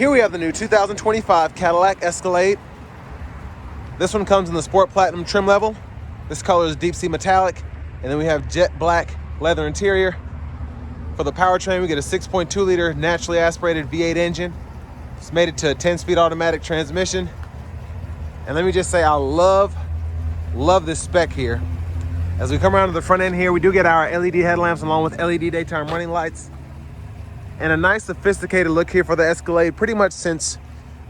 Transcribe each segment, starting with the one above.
Here we have the new 2025 Cadillac Escalade. This one comes in the Sport Platinum trim level. This color is deep sea metallic. And then we have jet black leather interior. For the powertrain, we get a 6.2 liter naturally aspirated V8 engine. It's made it to a 10-speed automatic transmission. And let me just say, I love this spec here. As we come around to the front end here, we do get our LED headlamps along with LED daytime running lights. And a nice sophisticated look here for the Escalade. Pretty much since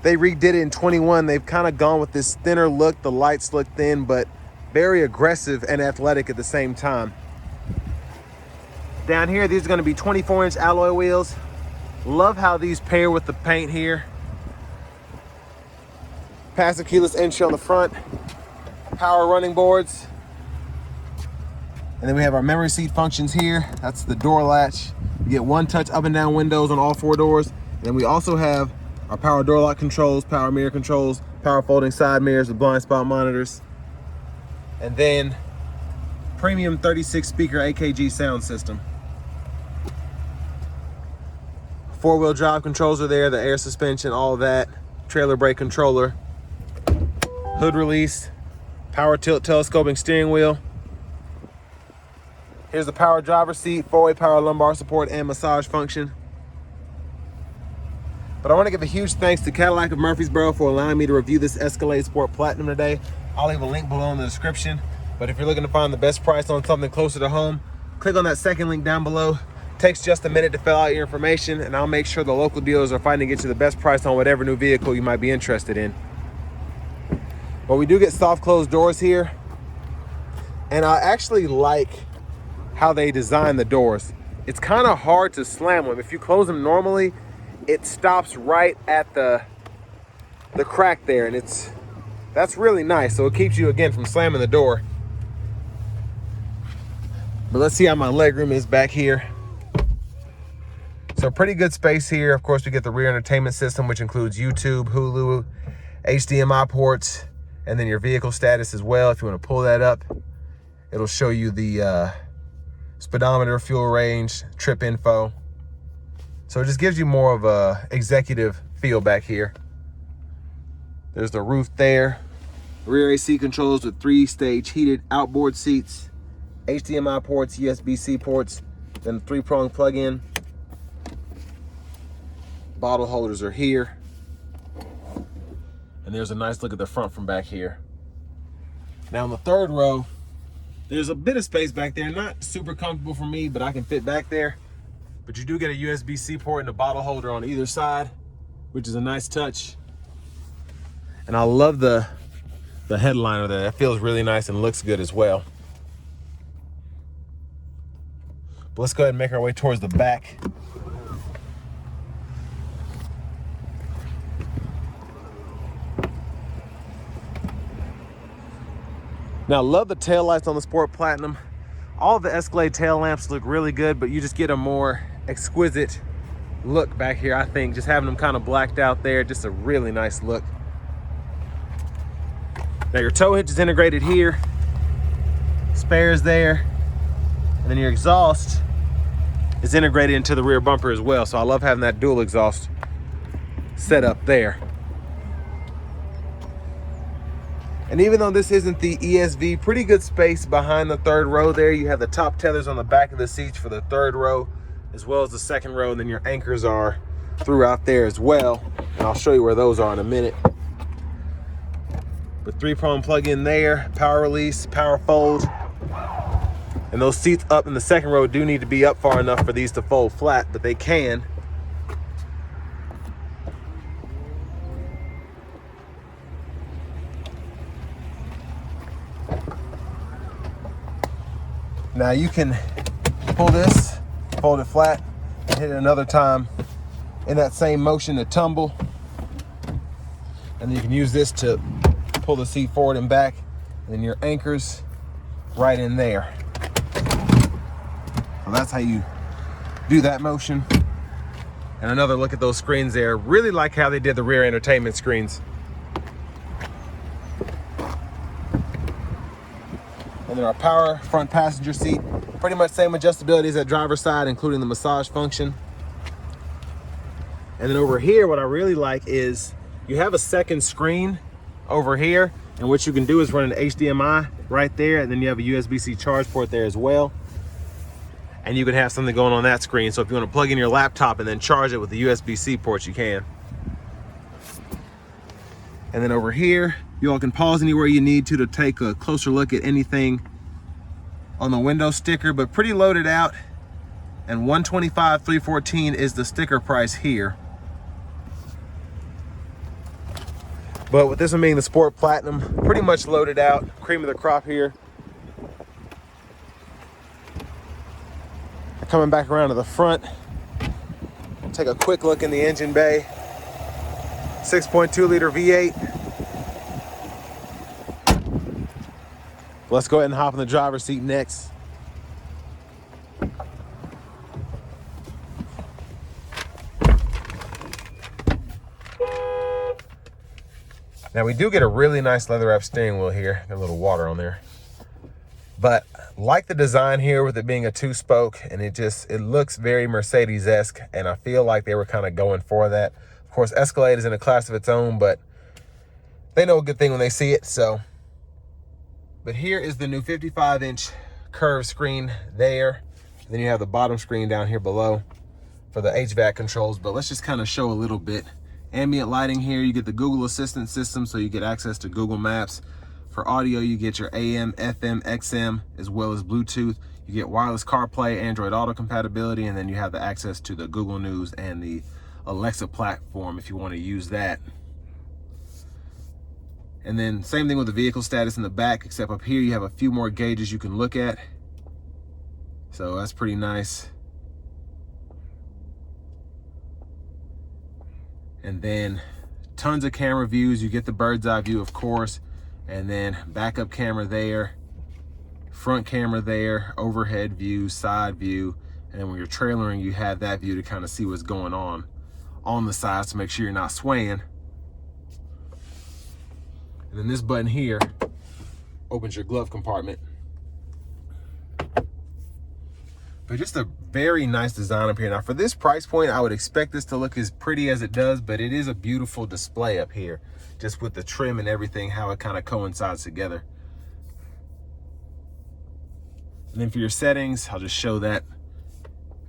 they redid it in 21, they've kind of gone with this thinner look. The lights look thin, but very aggressive and athletic at the same time. Down here, these are gonna be 24-inch alloy wheels. Love how these pair with the paint here. Passive keyless entry on the front. Power running boards. And then we have our memory seat functions here. That's the door latch. You get one touch up and down windows on all four doors. And then we also have our power door lock controls, power mirror controls, power folding side mirrors with blind spot monitors. And then premium 36 speaker AKG sound system. Four-wheel drive controls are there, the air suspension, all of that. Trailer brake controller. Hood release. Power tilt telescoping steering wheel. Here's the power driver seat, four-way power lumbar support and massage function. But I want to give a huge thanks to Cadillac of Murfreesboro for allowing me to review this Escalade Sport Platinum today. I'll leave a link below in the description. But if you're looking to find the best price on something closer to home, click on that second link down below. Takes just a minute to fill out your information, and I'll make sure the local dealers are fighting to get you the best price on whatever new vehicle you might be interested in. But we do get soft closed doors here. And I actually like how they design the doors. It's kind of hard to slam them. If you close them normally, it stops right at the crack there, and that's really nice. So it keeps you, again, from slamming the door. But let's see how my legroom is back here. So pretty good space here. Of course, we get the rear entertainment system, which includes YouTube, Hulu, HDMI ports, and then your vehicle status as well. If you want to pull that up, it'll show you the speedometer, fuel range, trip info. So it just gives you more of a executive feel back here. There's the roof there. Rear AC controls with 3-stage heated outboard seats, HDMI ports, USB-C ports, then the 3-prong plug-in. Bottle holders are here. And there's a nice look at the front from back here. Now in the third row, there's a bit of space back there. Not super comfortable for me, but I can fit back there. But you do get a USB-C port and a bottle holder on either side, which is a nice touch. And I love the headliner there. That feels really nice and looks good as well. But let's go ahead and make our way towards the back. Now, I love the tail lights on the Sport Platinum. All of the Escalade tail lamps look really good, but you just get a more exquisite look back here, I think. Just having them kind of blacked out there, just a really nice look. Now, your tow hitch is integrated here. Spares there. And then your exhaust is integrated into the rear bumper as well. So I love having that dual exhaust set up there. And even though this isn't the ESV, pretty good space behind the third row there. You have the top tethers on the back of the seats for the third row, as well as the second row. And then your anchors are throughout there as well. And I'll show you where those are in a minute. But 3-prong plug-in there, power release, power fold. And those seats up in the second row do need to be up far enough for these to fold flat, but they can. Now you can pull this, fold it flat, and hit it another time in that same motion to tumble. And then you can use this to pull the seat forward and back, and then your anchors right in there. So that's how you do that motion. And another look at those screens there. Really like how they did the rear entertainment screens. And then our power front passenger seat. Pretty much same adjustability as that driver's side, including the massage function. And then over here, what I really like is you have a second screen over here, and what you can do is run an HDMI right there, and then you have a USB-C charge port there as well. And you can have something going on that screen. So if you want to plug in your laptop and then charge it with the USB-C port, you can. And then over here, you all can pause anywhere you need to take a closer look at anything on the window sticker, but pretty loaded out. And $125,314 is the sticker price here. But with this one being the Sport Platinum, pretty much loaded out, cream of the crop here. Coming back around to the front, take a quick look in the engine bay. 6.2 liter V8. Let's go ahead and hop in the driver's seat next. Now we do get a really nice leather wrap steering wheel here. Got a little water on there. But like the design here with it being a 2-spoke, and it looks very Mercedes-esque, and I feel like they were kind of going for that. Of course, Escalade is in a class of its own, but they know a good thing when they see it, so. But here is the new 55-inch curved screen there. And then you have the bottom screen down here below for the HVAC controls, but let's just kind of show a little bit. Ambient lighting here, you get the Google Assistant system, so you get access to Google Maps. For audio, you get your AM, FM, XM, as well as Bluetooth. You get wireless CarPlay, Android Auto compatibility, and then you have the access to the Google News and the Alexa platform if you want to use that. And then same thing with the vehicle status in the back, except up here you have a few more gauges you can look at. So that's pretty nice. And then tons of camera views. You get the bird's eye view, of course. And then backup camera there, front camera there, overhead view, side view. And then when you're trailering, you have that view to kind of see what's going on the sides to make sure you're not swaying. And then this button here opens your glove compartment. But just a very nice design up here. Now for this price point, I would expect this to look as pretty as it does, but it is a beautiful display up here, just with the trim and everything, how it kind of coincides together. And then for your settings, I'll just show that.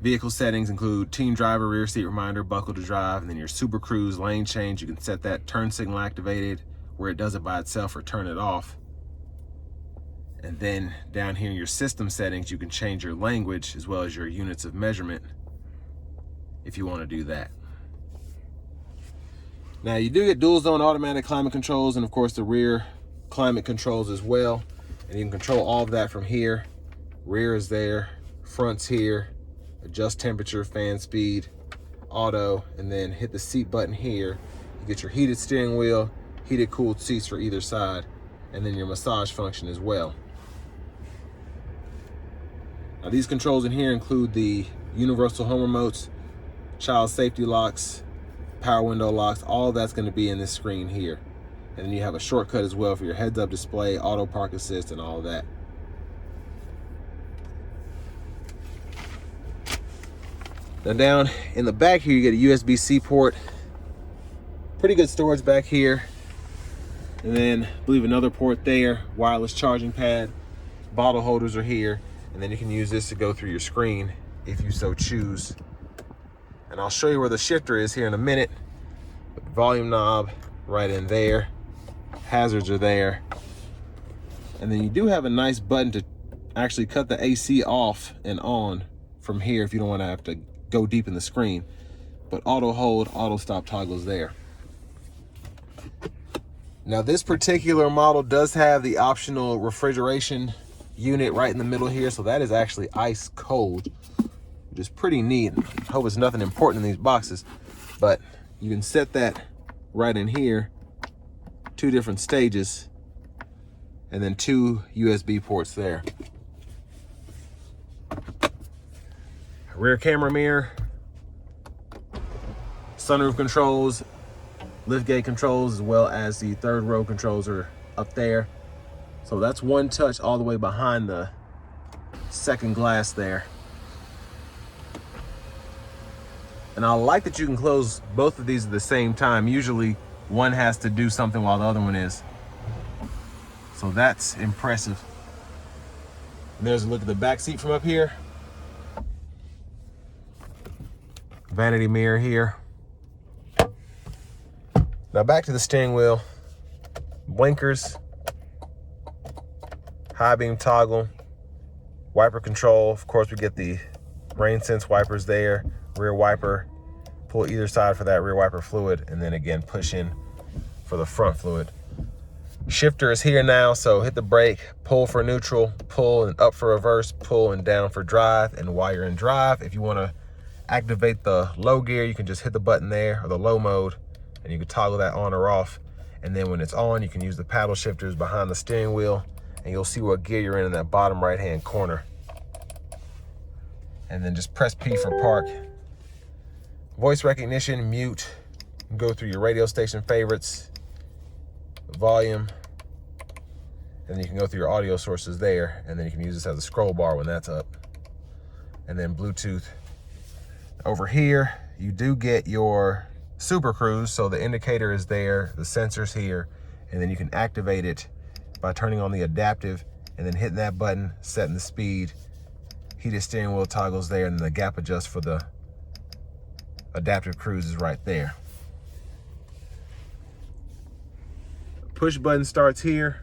Vehicle settings include team driver, rear seat reminder, buckle to drive, and then your Super Cruise lane change. You can set that turn signal activated where it does it by itself, or turn it off. And then down here in your system settings, you can change your language as well as your units of measurement if you want to do that. Now you do get dual zone automatic climate controls, and of course the rear climate controls as well. And you can control all of that from here. Rear is there, front's here, adjust temperature, fan speed, auto, and then hit the seat button here. You get your heated steering wheel, heated cooled seats for either side, and then your massage function as well. Now these controls in here include the universal home remotes, child safety locks, power window locks. All that's going to be in this screen here. And then you have a shortcut as well for your heads up display, auto park assist, and all of that. Now down in the back here, you get a USB-C port. Pretty good storage back here. And then I believe another port there, wireless charging pad, bottle holders are here. And then you can use this to go through your screen if you so choose. And I'll show you where the shifter is here in a minute. Volume knob right in there. Hazards are there. And then you do have a nice button to actually cut the AC off and on from here if you don't want to have to go deep in the screen. But auto hold, auto stop toggles there. Now this particular model does have the optional refrigeration unit right in the middle here, so that is actually ice cold, which is pretty neat. I hope it's nothing important in these boxes, but you can set that right in here, 2 different stages, and then 2 USB ports there. Rear camera mirror, sunroof controls, liftgate controls, as well as the 3rd row controls are up there. So that's one touch all the way behind the second glass there. And I like that you can close both of these at the same time. Usually one has to do something while the other one is. So that's impressive. And there's a look at the back seat from up here. Vanity mirror here. Now back to the steering wheel. Blinkers, high beam toggle, wiper control. Of course, we get the rain sense wipers there, rear wiper, pull either side for that rear wiper fluid, and then again push in for the front fluid. Shifter is here now, so hit the brake, pull for neutral, pull and up for reverse, pull and down for drive. And while you're in drive, if you want to activate the low gear, you can just hit the button there, or the low mode, and you can toggle that on or off. And then when it's on, you can use the paddle shifters behind the steering wheel, and you'll see what gear you're in that bottom right-hand corner. And then just press P for park. Voice recognition, mute, go through your radio station favorites, volume, and then you can go through your audio sources there, and then you can use this as a scroll bar when that's up. And then Bluetooth. Over here, you do get your Super Cruise, so the indicator is there, the sensor's here, and then you can activate it by turning on the adaptive and then hitting that button, setting the speed. Heated steering wheel toggles there, and then the gap adjust for the adaptive cruise is right there. Push button starts here.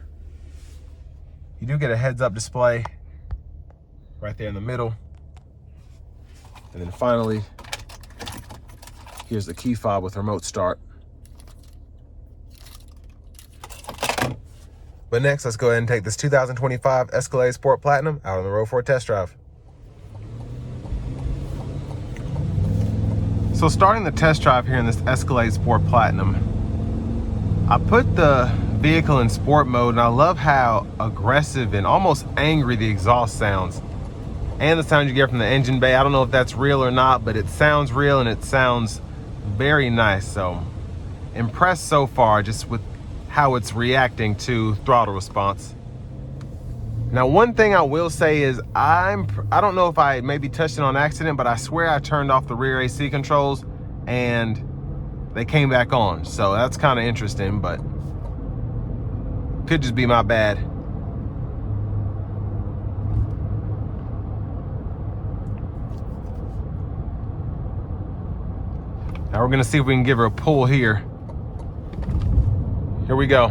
You do get a heads-up display right there in the middle. And then finally, here's the key fob with remote start. But next, let's go ahead and take this 2025 Escalade Sport Platinum out on the road for a test drive. So starting the test drive here in this Escalade Sport Platinum, I put the vehicle in sport mode, and I love how aggressive and almost angry the exhaust sounds. And the sound you get from the engine bay. I don't know if that's real or not, but it sounds real and it sounds very nice. So impressed so far just with how it's reacting to throttle response. Now, one thing I will say is I don't know if I maybe touched it on accident, but I swear I turned off the rear AC controls and they came back on. So that's kind of interesting, but could just be my bad. Now we're gonna see if we can give her a pull here. Here we go.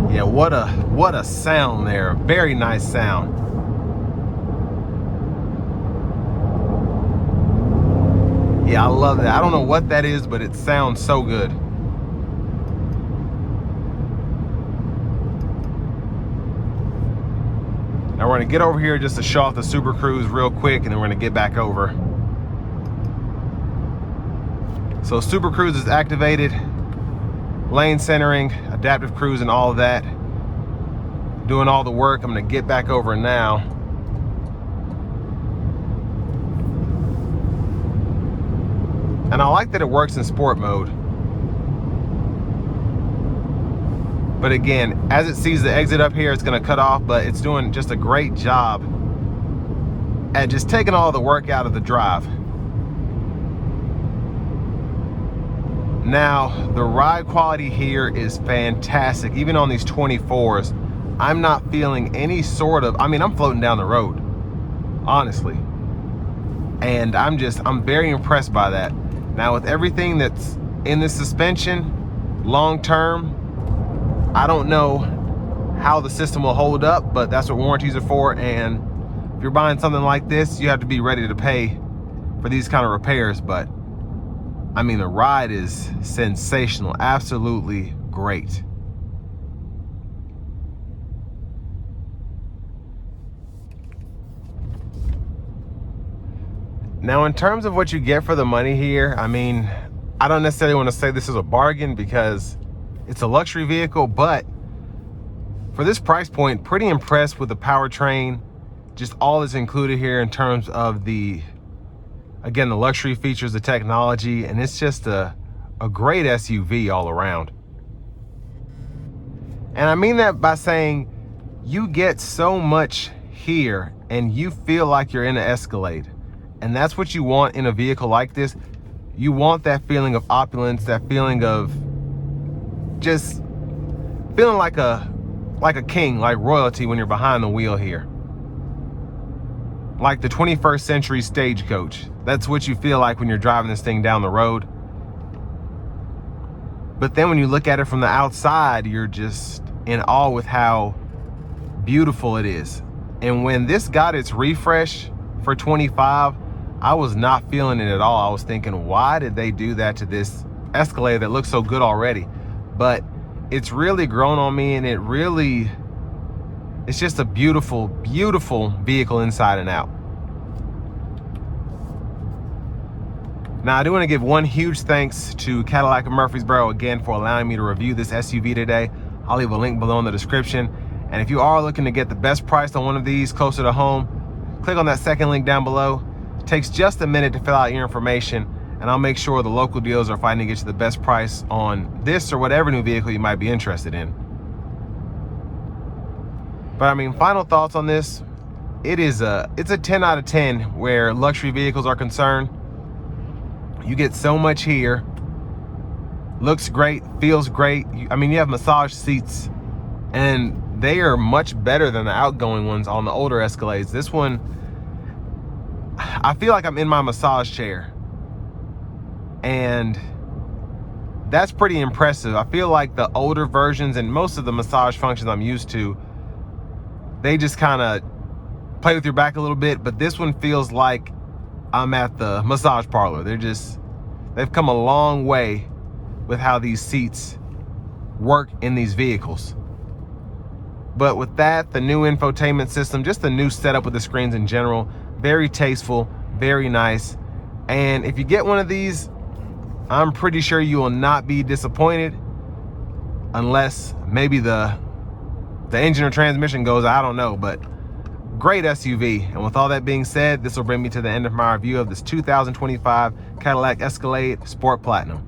Yeah, what a sound there. Very nice sound. Yeah, I love that. I don't know what that is, but it sounds so good. Now we're gonna get over here just to show off the Super Cruise real quick, and then we're gonna get back over. So Super Cruise is activated, lane centering, adaptive cruise, and all of that. Doing all the work. I'm gonna get back over now. And I like that it works in sport mode. But again, as it sees the exit up here, it's gonna cut off, but it's doing just a great job at just taking all the work out of the drive. Now, the ride quality here is fantastic. Even on these 24s, I'm not feeling any sort of, I'm floating down the road, honestly. And I'm very impressed by that. Now, with everything that's in this suspension, long term, I don't know how the system will hold up, but that's what warranties are for. And if you're buying something like this, you have to be ready to pay for these kind of repairs. But the ride is sensational, absolutely great. Now, in terms of what you get for the money here, I don't necessarily want to say this is a bargain because it's a luxury vehicle, but for this price point, pretty impressed with the powertrain, just all that's included here in terms of the luxury features, the technology, and it's just a great SUV all around. And I mean that by saying you get so much here and you feel like you're in an Escalade. And that's what you want in a vehicle like this. You want that feeling of opulence, that feeling of just feeling like a king, like royalty when you're behind the wheel here. Like the 21st century stagecoach. That's what you feel like when you're driving this thing down the road. But then when you look at it from the outside, you're just in awe with how beautiful it is. And when this got its refresh for 25, I was not feeling it at all. I was thinking, why did they do that to this Escalade that looks so good already? But it's really grown on me, and it's just a beautiful, beautiful vehicle inside and out. Now, I do want to give one huge thanks to Cadillac of Murfreesboro again for allowing me to review this SUV today. I'll leave a link below in the description. And if you are looking to get the best price on one of these closer to home, click on that second link down below. It takes just a minute to fill out your information, and I'll make sure the local deals are fighting to get you the best price on this or whatever new vehicle you might be interested in. But I mean, final thoughts on this. It's a 10 out of 10 where luxury vehicles are concerned. You get so much here. Looks great, feels great. I mean, you have massage seats, and they are much better than the outgoing ones on the older Escalades. This one, I feel like I'm in my massage chair, and that's pretty impressive. I feel like the older versions and most of the massage functions I'm used to, they just kind of play with your back a little bit, but this one feels like I'm at the massage parlor. They've come a long way with how these seats work in these vehicles. But with that, the new infotainment system, just the new setup with the screens in general, very tasteful, very nice. And if you get one of these, I'm pretty sure you will not be disappointed, unless maybe the engine or transmission goes, I don't know. But great SUV. And with all that being said, this will bring me to the end of my review of this 2025 Cadillac Escalade Sport Platinum.